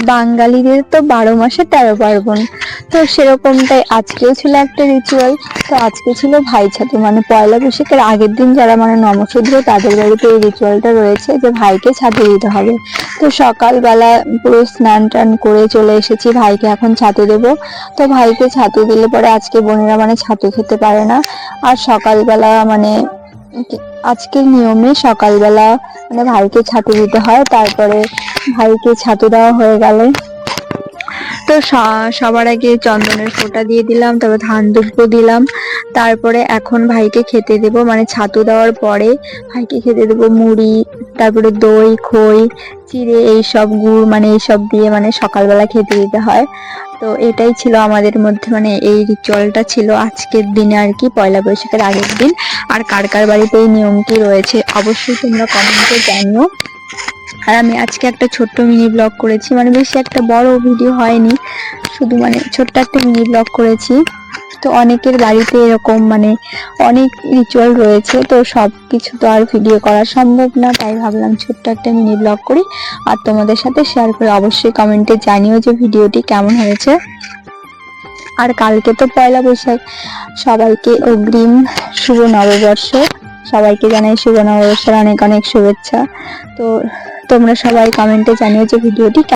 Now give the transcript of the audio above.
বাঙালিদের তো 12 মাসে 13 পার্বণ, তো সেরকমটাই আজকেও ছিল একটা রিচুয়াল। তো আজকে ছিল ভাই ছাতু, মানে পয়লা বৈশাখের আগের দিন যারা মানে নমশূদ্র তাদের বাড়িতে এই রিচুয়ালটা রয়েছে যে ভাইকে ছাতু দিতে হবে। তো সকালবেলা পুরো স্নান টান করে চলে এসেছি, ভাইকে এখন ছাতু দেবো। তো ভাইকে ছাতু দিলে পরে আজকে বোনেরা মানে ছাতু খেতে পারে না। আর সকালবেলা মানে আজকের নিয়মে সকালবেলা মানে ভাইকে ছাতু দিতে হয়। তারপরে ভাইকে ছাতু দেওয়া হয়ে গেলে তো সবার আগে চন্দনের ফোঁটা দিয়ে দিলাম, তারপর ধান দুব্বো দিলাম। তারপরে এখন ভাইকে খেতে দেব, মানে ছাতু দেওয়ার পরে ভাইকে খেতে দেব মুড়ি, তারপরে দই, খই, চিড়ে, এইসব গুড়, মানে এইসব দিয়ে মানে সকালবেলা খেতে দিতে হয়। তো এটাই ছিল আমাদের মধ্যে, মানে এই রিচুয়ালটা ছিল আজকের দিনে আর কি, পয়লা বৈশাখের আগের দিন। আর কার কার বাড়িতে এই নিয়মটি রয়েছে অবশ্যই তোমরা কমেন্টে জানিও। আর আমি আজকে একটা ছোট্ট মিনি ব্লগ করেছি, মানে বেশি একটা বড় ভিডিও হয়নি, শুধু মানে ছোট্ট একটা মিনি ব্লগ করেছি। তো অনেকের বাড়িতে এরকম মানে অনেক রিচুয়াল রয়েছে, তো সবকিছু তো আর ভিডিও করা সম্ভব না, তাই ভাবলাম ছোট্ট একটা মিনি ব্লগ করি আর তোমাদের সাথে শেয়ার করে। অবশ্যই কমেন্টে জানিও যে ভিডিওটি কেমন হয়েছে। আর কালকে তো পয়লা বৈশাখ, সবাইকে অগ্রিম শুভ নববর্ষ, সবাইকে জানাই শুভ নববর্ষের অনেক অনেক শুভেচ্ছা। তো তোমরা সবাই কমেন্টে জানিও যে ভিডিওটি